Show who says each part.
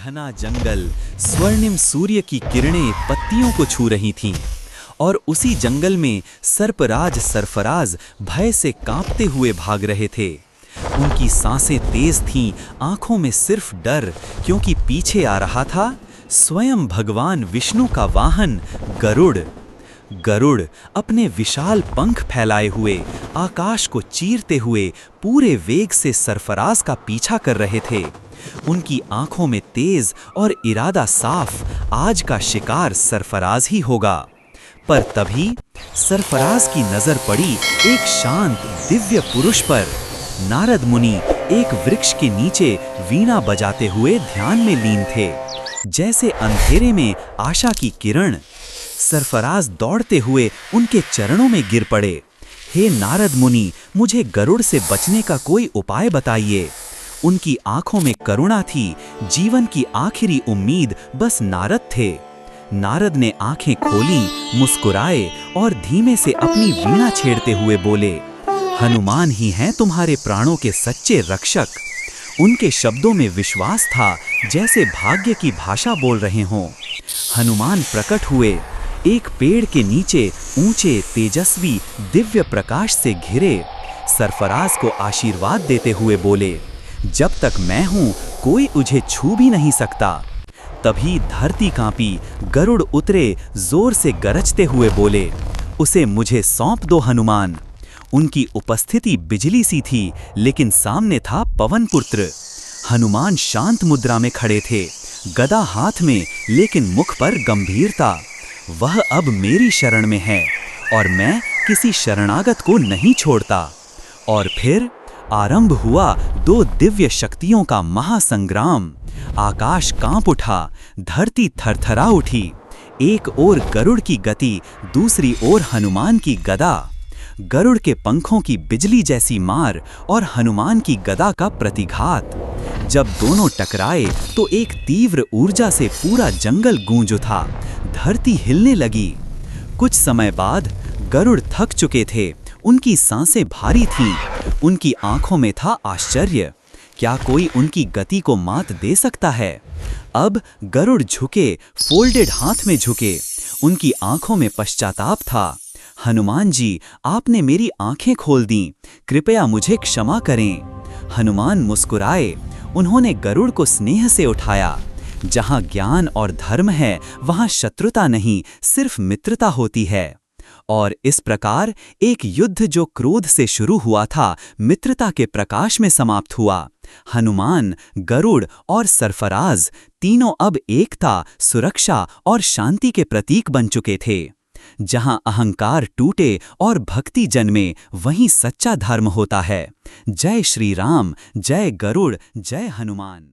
Speaker 1: घना जंगल, स्वर्णिम सूर्य की किरणें पत्तियों को छू रही थीं और उसी जंगल में सर्पराज सरफराज भय से कांपते हुए भाग रहे थे। उनकी सांसें तेज थीं, आंखों में सिर्फ डर, क्योंकि पीछे आ रहा था स्वयं भगवान विष्णु का वाहन गरुड़। गरुड़ अपने विशाल पंख फैलाए हुए आकाश को चीरते हुए पूरे वेग से सरफराज का पीछा कर रहे थे। उनकी आंखों में तेज और इरादा साफ, आज का शिकार सरफराज ही होगा। पर तभी सरफराज की नजर पड़ी एक शांत दिव्य पुरुष पर। नारद मुनि एक वृक्ष के नीचे वीणा बजाते हुए ध्यान में लीन थे, जैसे अंधेरे में आशा की किरण। सरफराज दौड़ते हुए उनके चरणों में गिर पड़े। हे नारद मुनि, मुझे गरुड़ से बचने का कोई उपाय बताइए। उनकी आंखों में करुणा थी, जीवन की आखिरी उम्मीद बस नारद थे। नारद ने आंखें खोलीं, मुस्कुराए और धीमे से अपनी वीणा छेड़ते हुए बोले, हनुमान ही हैं तुम्हारे प्राणों के सच्चे रक्षक। उनके शब्दों में विश्वास था, जैसे भाग्य की भाषा बोल रहे हों। हनुमान प्रकट हुए, एक पेड़ के नीचे ऊंचे तेजस्वी दिव्य प्रकाश से घिरे सरफराज को आशीर्वाद देते हुए बोले, जब तक मैं हूं कोई तुझे छू भी नहीं सकता। तभी धरती कांपी, गरुड़ उतरे, जोर से गरजते हुए बोले, उसे मुझे सौंप दो हनुमान। उनकी उपस्थिति बिजली सी थी, लेकिन सामने था पवन पुत्र। हनुमान शांत मुद्रा में खड़े थे, गदा हाथ में, लेकिन मुख पर गंभीरता। वह अब मेरी शरण में है और मैं किसी शरणागत को नहीं छोड़ता। और फिर आरंभ हुआ दो दिव्य शक्तियों का महासंग्राम। आकाश कांप उठा, धरती थरथरा उठी। एक ओर गरुड़ की गति, दूसरी ओर हनुमान की गदा। गरुड़ के पंखों की बिजली जैसी मार और हनुमान की गदा का प्रतिघात। जब दोनों टकराए तो एक तीव्र ऊर्जा से पूरा जंगल गूंज उठा, धरती हिलने लगी। कुछ समय बाद गरुड़ थक चुके थे, उनकी सांसें भारी थीं, उनकी आंखों में था आश्चर्य। क्या कोई उनकी गति को मात दे सकता है? अब गरुड़ झुके, फोल्डेड हाथ में झुके। उनकी आंखों में पश्चाताप था। हनुमान जी, आपने मेरी आंखें खोल दी, कृपया मुझे क्षमा करें। हनुमान मुस्कुराए, उन्होंने गरुड़ को स्नेह से उठाया। जहां ज्ञान और धर्म है, वहां शत्रुता नहीं, सिर्फ मित्रता होती है। और इस प्रकार एक युद्ध जो क्रोध से शुरू हुआ था, मित्रता के प्रकाश में समाप्त हुआ। हनुमान, गरुड़ और सरफराज तीनों अब एकता, सुरक्षा और शांति के प्रतीक बन चुके थे। जहां अहंकार टूटे और भक्ति जन्मे, वहीं सच्चा धर्म होता है। जय श्री राम, जय गरुड़, जय हनुमान।